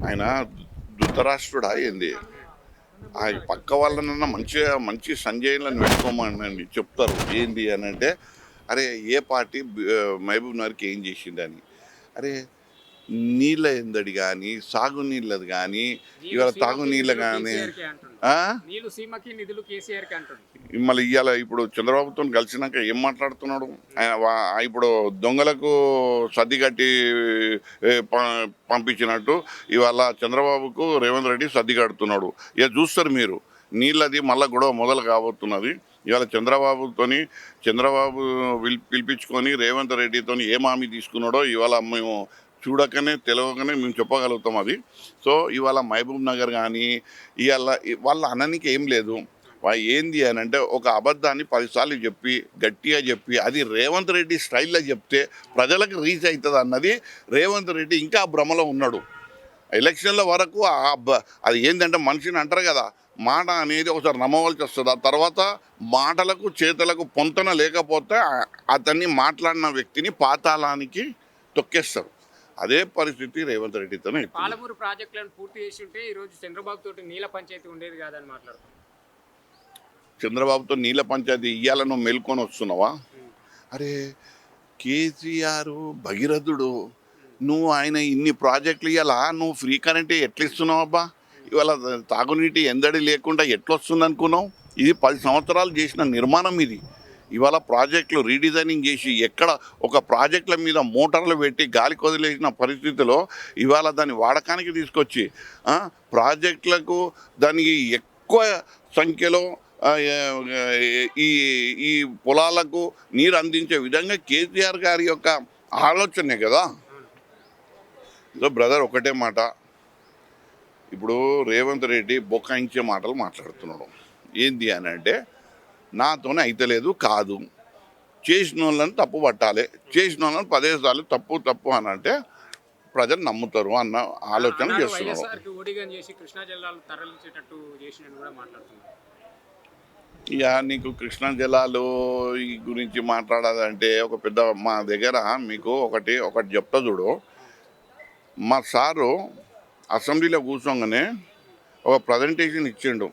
ఆయన ధృతరాష్ట్రుడా ఏంది? ఆ పక్క వాళ్ళనన్నా మంచిగా మంచి సంజయ్లను పెట్టుకోమని చెప్తారు. ఏంది అని అంటే, అరే ఏ పార్టీ మహబూబ్ నగర్కి ఏం చేసిందని. అరే నీళ్ళ ఎందడి కానీ సాగునీళ్ళది కానీ నీళ్ళు ఇవాళ సీమకి తాగునీళ్ళ నిధులు కానీ కేసీఆర్కే అంటుండు. నీళ్ళు సీమకి నిధులు కేసీఆర్కే అంటుండు. మళ్ళీ ఇవాళ ఇప్పుడు చంద్రబాబుతో కలిసినాక ఏం మాట్లాడుతున్నాడు ఆయన? ఇప్పుడు దొంగలకు సర్ది కట్టి పంపించినట్టు ఇవాళ చంద్రబాబుకు రేవంత్ రెడ్డి సర్ది కడుతున్నాడు. ఇక చూస్తారు మీరు, నీళ్ళది మళ్ళీ గొడవ మొదలు కాబోతున్నది. ఇవాళ చంద్రబాబు పిలిపించుకొని రేవంత్ రెడ్డితో ఏం హామీ తీసుకున్నాడో ఇవాళ మేము చూడకనే తెలియకనే మేము చెప్పగలుగుతాం అది. సో ఇవాళ మహబూబ్ నగర్ కానీ ఇవాళ వాళ్ళ అననికి ఏం లేదు. ఏంది అని అంటే ఒక అబద్ధాన్ని 10 సార్లు చెప్పి గట్టిగా చెప్పి అది రేవంత్ రెడ్డి స్టైల్లో చెప్తే ప్రజలకు రీచ్ అవుతుంది అన్నది రేవంత్ రెడ్డి ఇంకా భ్రమలో ఉన్నాడు. ఎలక్షన్ల వరకు అది ఏంటంటే మనిషిని అంటారు కదా, మాట అనేది ఒకసారి నమ్మవలసి వస్తుంది. ఆ తర్వాత మాటలకు చేతలకు పొంతన లేకపోతే అతన్ని మాట్లాడిన వ్యక్తిని పాతాళానికి తొక్కేస్తారు. అదే పరిస్థితి రేవంత్ రెడ్డితోనే. పాలమూరు ప్రాజెక్టులను పూర్తి చేసి ఉంటే ఈరోజు చంద్రబాబు తోటి నీళ్ళ పంచాయతీ ఉండేది కాదని మాట్లాడుతున్నాం. చంద్రబాబుతో నీళ్ళ పంచాయతీ ఇయ్యాల నువ్వు మేల్కొని వస్తున్నావా? అరే కేసీఆర్ భగీరథుడు, నువ్వు ఆయన ఇన్ని ప్రాజెక్టులు ఇవ్వాలా, నువ్వు ఫ్రీ కరెంట్ ఎట్లా ఇస్తున్నావు అబ్బా? ఇవాళ తాగునీటి ఎందడి లేకుండా ఎట్లా వస్తుంది అనుకున్నావు? ఇది 10 సంవత్సరాలు చేసిన నిర్మాణం ఇది. ఇవాళ ప్రాజెక్టులు రీడిజైనింగ్ చేసి ఎక్కడ ఒక ప్రాజెక్టుల మీద మోటార్లు పెట్టి గాలికి వదిలేసిన పరిస్థితిలో ఇవాళ దాన్ని వాడకానికి తీసుకొచ్చి ప్రాజెక్టులకు దానికి ఎక్కువ సంఖ్యలో ఈ ఈ పొలాలకు నీరు అందించే విధంగా కేసీఆర్ గారి యొక్క ఆలోచనే కదా. సో బ్రదర్ ఒకటే మాట, ఇప్పుడు రేవంత్ రెడ్డి బొక్కాయించే మాటలు మాట్లాడుతున్నాడు. ఏంది అని అంటే నాతోనే అయితలేదు కాదు, చేసిన వాళ్ళని తప్పు పట్టాలి, చేసిన వాళ్ళని 10 సార్లు తప్పు అని అంటే ప్రజలు నమ్ముతారు అన్న ఆలోచన చేస్తున్నారు. ఇక నీకు కృష్ణా జలాలు ఈ గురించి మాట్లాడాలంటే ఒక పెద్ద మా దగ్గర మీకు ఒకటి చెప్తా చూడు. మా సారు అసెంబ్లీలో కూర్చోగానే ఒక ప్రజెంటేషన్ ఇచ్చిండు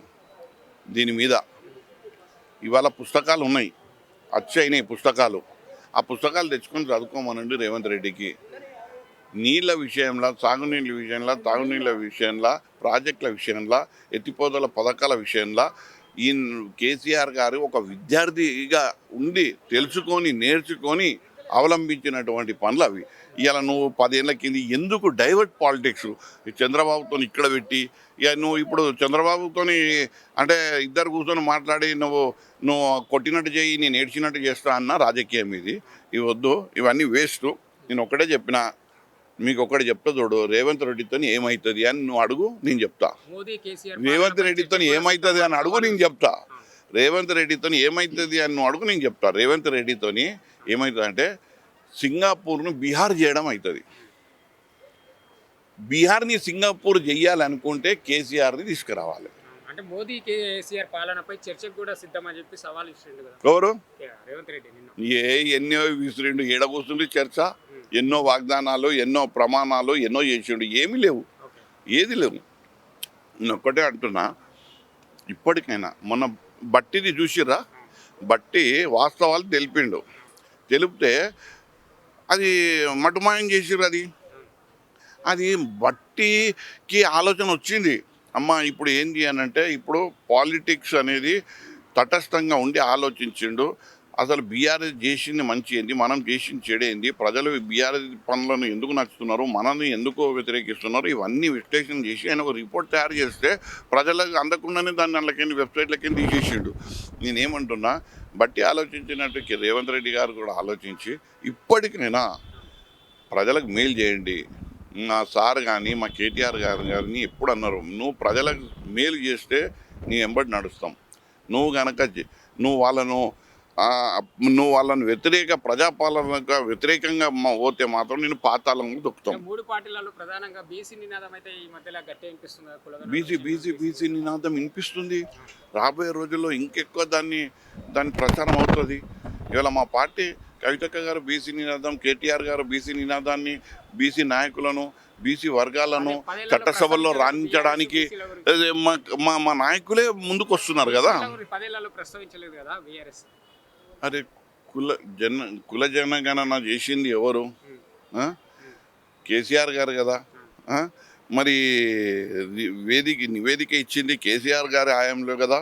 దీని మీద. ఇవాళ పుస్తకాలు ఉన్నాయి, అయినాయి పుస్తకాలు. ఆ పుస్తకాలు తెచ్చుకొని చదువుకోమనండి రేవంత్ రెడ్డికి. నీళ్ళ విషయంలో, సాగునీళ్ళ విషయంలో, తాగునీళ్ళ విషయంలో, ప్రాజెక్టుల విషయంలో, ఎత్తిపోతల పథకాల విషయంలో ఈ కేసీఆర్ గారు ఒక విద్యార్థిగా ఉండి తెలుసుకొని నేర్చుకొని అవలంబించినటువంటి పనులు అవి. ఇవాళ నువ్వు 10 ఏళ్ళ కింద ఎందుకు డైవర్ట్ పాలిటిక్స్ చంద్రబాబుతో ఇక్కడ పెట్టి, ఇక నువ్వు ఇప్పుడు చంద్రబాబుతో అంటే ఇద్దరు కూర్చొని మాట్లాడి నువ్వు కొట్టినట్టు చేయి నేను ఏడ్చినట్టు చేస్తా అన్న రాజకీయం ఇది. ఇవి వద్దు, ఇవన్నీ వేస్ట్. నేను ఒక్కటే చెప్పిన, మీకు ఒక్కటి చెప్తా చూడు, రేవంత్ రెడ్డితో ఏమవుతుంది అని నువ్వు అడుగు, నేను చెప్తా. రేవంత్ రెడ్డితో ఏమవుతుంది అని అడుగు, నేను చెప్తా. రేవంత్ రెడ్డితో ఏమవుతుంది అని నువ్వు అడుగు, నేను చెప్తా. రేవంత్ రెడ్డితో ఏమవుతుంది అంటే సింగపూర్ను బీహార్ చేయడం అవుతుంది. బీహార్ని సింగపూర్ చెయ్యాలనుకుంటే కేసీఆర్ని తీసుకురావాలి. అంటే మోదీ కేసీఆర్ పాలనపై చర్చకు కూడా సిద్ధమని చెప్పి సవాల్ ఇచ్చిండు కదా ఎవరు? రేవంత్ రెడ్డి. ఎన్నో విసిరిండు, ఏడకూస్తుండే చర్చ, ఎన్నో వాగ్దానాలు, ఎన్నో ప్రమాణాలు, ఎన్నో చేసిండు. ఏమీ లేవు, ఏది లేవు. నేను ఒక్కటే అంటున్నా, ఇప్పటికైనా మొన్న బట్టిది చూసిర్రా? బట్టి వాస్తవాలు తెలిపితే అది మటుమాయం చేసిర్రు. అది బట్టికి ఆలోచన వచ్చింది. అమ్మ ఇప్పుడు ఏంటి అని అంటే, ఇప్పుడు పాలిటిక్స్ అనేది తటస్థంగా ఉండి ఆలోచించిండు. అసలు బీఆర్ఎస్ చేసింది మంచి ఏంది, మనం చేసింది చెడేంది, ప్రజలు బీఆర్ఎస్ పనులను ఎందుకు నచ్చుతున్నారు, మనల్ని ఎందుకు వ్యతిరేకిస్తున్నారు, ఇవన్నీ విశ్లేషణ చేసి ఆయన ఒక రిపోర్ట్ తయారు చేస్తే ప్రజలకు అందకుండానే దాన్ని అందులోకి వెబ్సైట్లకి తీసేసిండు. నేనేమంటున్నా, బట్టి ఆలోచించినట్టు రేవంత్ రెడ్డి గారు కూడా ఆలోచించి ఇప్పటికైనా ప్రజలకు మేలు చేయండి. మా సార్ కానీ మా కేటీఆర్ గారు కానీ ఎప్పుడు అన్నారు, నువ్వు ప్రజలకు మేలు చేస్తే నీ వెంబడి నడుస్తాం, నువ్వు కనుక నువ్వు వాళ్ళను ప్రజాపాలనకు వ్యతిరేకంగా పోతే మాత్రం నేను పాతాళంగా దొక్కుతాం. 3 పార్టీలలో ప్రధానంగా బీసీ నినాదం అయితే ఈ మధ్యలో గట్టిగా వినిపిస్తుంది. బీసీ నినాదం వినిపిస్తుంది. రాబోయే రోజుల్లో ఇంకెక్కువ దాని ప్రచారం అవుతుంది. ఇవాళ మా పార్టీ కవితక్క గారు బీసీ నినాదం, కేటీఆర్ గారు బీసీ నినాదాన్ని, బీసీ నాయకులను బీసీ వర్గాలను అదే 10 ఏళ్లలో చట్టసభల్లో ప్రస్తావించలేదు రాణించడానికి బీఆర్ఎస్ బీసీల గురించి. అదే మా నాయకులే ముందుకు వస్తున్నారు కదా. 10 ఏళ్లలో ప్రస్తావించలేదు కదా బీఆర్ఎస్. అరే కుల జనగణన చేసింది ఎవరు? ఆ? కేసీఆర్ గారు కదా. ఆ? మరి నివేదిక ఇచ్చింది కేసీఆర్ గారి హయాంలో కదా.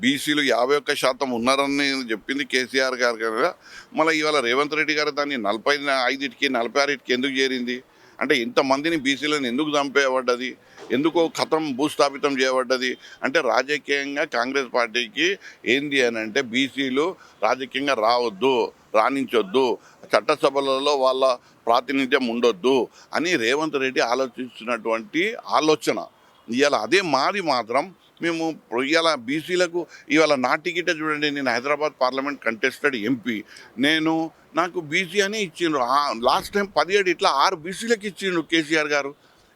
బీసీలు 51% ఉన్నారని చెప్పింది కేసీఆర్ గారు కదా. మళ్ళీ ఇవాళ రేవంత్ రెడ్డి గారు దాన్ని 45కి 46కి ఎందుకు చేరింది అంటే ఇంతమందిని బీసీలను ఎందుకు చంపేయబడ్డది, ఎందుకో కథం భూస్థాపితం చేయబడ్డది అంటే రాజకీయంగా కాంగ్రెస్ పార్టీకి ఏంది అని అంటే బీసీలు రాజకీయంగా రావద్దు, రాణించొద్దు, చట్టసభలలో వాళ్ళ ప్రాతినిధ్యం ఉండొద్దు అని రేవంత్ రెడ్డి ఆలోచిస్తున్నటువంటి ఆలోచన. ఇవాళ అదే మాది మాత్రం మేము ఇవాళ బీసీలకు ఇవాళ నా టికెట్ చూడండి. నేను హైదరాబాద్ పార్లమెంట్ కంటెస్టెడ్ ఎంపీ. నాకు బీసీ అని ఇచ్చిండ్రు. లాస్ట్ టైం 17 ఇట్లా 6 బీసీలకు ఇచ్చిండ్రు కేసీఆర్ గారు.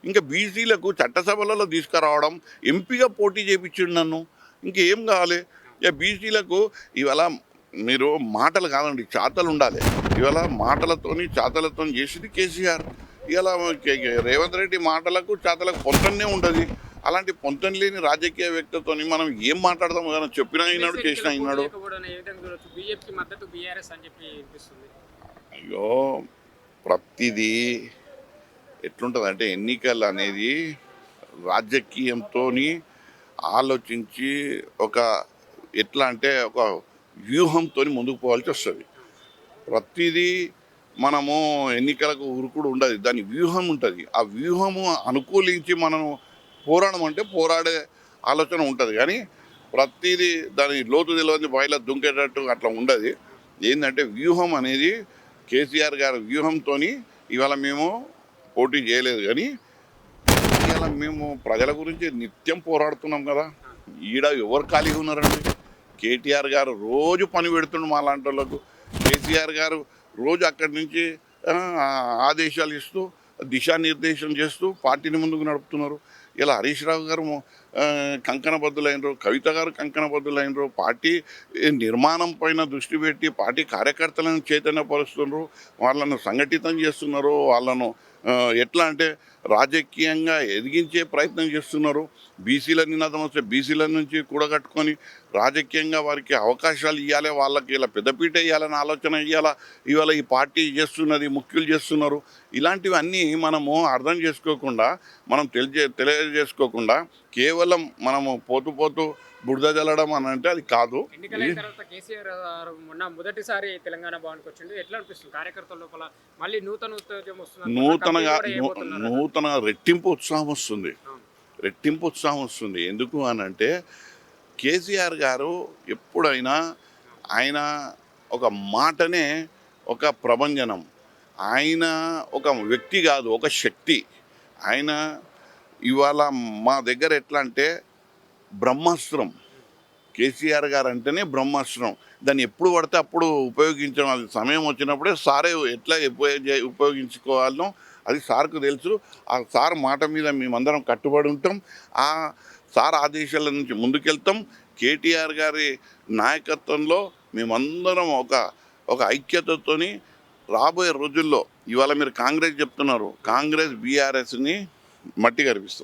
ఇంకా బీసీలకు చట్టసభలలో తీసుకురావడం, ఎంపీగా పోటీ చేయించిండు నన్ను. ఇంకేం కావాలి? ఇక బీసీలకు ఇవాళ మీరు మాటలు కాదండి, చాతలు ఉండాలి. ఇవాళ చాతలతో చేసింది కేసీఆర్. ఇలా రేవంత్ రెడ్డి మాటలకు చాతలకు పొంతనే ఉంటుంది. అలాంటి పొంతన లేని రాజకీయ వ్యక్తితో మనం ఏం మాట్లాడదాం కదా. చెప్పినా అయినాడు, చేసినా అయినాడు. బీజేపీకి మద్దతు బీఆర్ఎస్ అని చెప్పి అనిపిస్తుంది. అయ్యో ప్రతిదీ ఎట్లుంటుంది అంటే ఎన్నికలు అనేది రాజకీయంతో ఆలోచించి ఎట్లా అంటే ఒక వ్యూహంతో ముందుకు పోవాల్సి వస్తుంది. ప్రతిదీ మనము ఎన్నికలకు ఉరుకుడు ఉండదు, దాని వ్యూహం ఉంటుంది. ఆ వ్యూహము అనుకూలించి మనం పోరాడమంటే పోరాడే ఆలోచన ఉంటుంది. కానీ ప్రతిదీ దాని లోతు తెలియని బాయిలో దుంకేటట్టు అట్లా ఉండదు. ఏంటంటే వ్యూహం అనేది కేసీఆర్ గారి వ్యూహంతో ఇవాళ మేము పోటీ చేయలేదు. కానీ ఇవాళ మేము ప్రజల గురించి నిత్యం పోరాడుతున్నాం కదా. ఈడ ఎవరు ఖాళీగా ఉన్నారండి? కేటీఆర్ గారు రోజు పని పెడుతుండు మా లాంటి వాళ్ళకు. కేసీఆర్ గారు రోజు అక్కడి నుంచి ఆదేశాలు ఇస్తూ దిశానిర్దేశం చేస్తూ పార్టీని ముందుకు నడుపుతున్నారు. ఇలా హరీష్ రావు గారు కంకణబద్దులైనరు, కవిత గారు కంకణబద్దులైనరు. పార్టీ నిర్మాణం పైన దృష్టి పెట్టి పార్టీ కార్యకర్తలను చైతన్యపరుస్తున్నారు, వాళ్ళను సంఘటితం చేస్తున్నారు, వాళ్ళను ఎట్లా అంటే రాజకీయంగా ఎదిగించే ప్రయత్నం చేస్తున్నారు. బీసీల నినాదం వస్తే బీసీల నుంచి కూడగట్టుకొని రాజకీయంగా వారికి అవకాశాలు ఇవ్వాలి, వాళ్ళకి ఇలా పెద్దపీట ఇవ్వాలని ఆలోచన ఇవాళ ఈ పార్టీ చేస్తున్నది, ముఖ్యులు చేస్తున్నారు. ఇలాంటివన్నీ మనము అర్థం చేసుకోకుండా, మనం తెలియజేసుకోకుండా కేవలం మనము పోతూ బురద జల్లడం అని అంటే అది కాదు. ఎన్నికలైన తర్వాత కేసీఆర్ మొన్న మొదటిసారి తెలంగాణ భవన్కి వచ్చింది. ఎట్లా అనిపిస్తుంది కార్యకర్తల లోపల? మళ్ళీ నూతన ఉత్తేజం వస్తుంది, నూతన రెట్టింపు ఉత్సాహం వస్తుంది. ఎందుకు అని అంటే కేసీఆర్ గారు ఎప్పుడైనా ఆయన ఒక మాటనే ఒక ప్రభంజనం. ఆయన ఒక వ్యక్తి కాదు, ఒక శక్తి. ఆయన ఇవాళ మా దగ్గర ఎట్లా అంటే బ్రహ్మాస్త్రం. కేసీఆర్ గారు అంటేనే బ్రహ్మాస్త్రం. దాన్ని ఎప్పుడు పడితే అప్పుడు ఉపయోగించడం, అది సమయం వచ్చినప్పుడే సారే ఎట్లా ఉపయోగించుకోవాలో అది సార్కు తెలుసు. ఆ సార్ మాట మీద మేమందరం కట్టుబడి ఉంటాం. ఆ సార్ ఆదేశాల నుంచి ముందుకెళ్తాం. కేటీఆర్ గారి నాయకత్వంలో మేమందరం ఒక ఐక్యతతోని రాబోయే రోజుల్లో ఇవాళ మీరు కాంగ్రెస్ చెప్తున్నారు, కాంగ్రెస్ బీఆర్ఎస్ని మట్టి కనిపిస్తాం.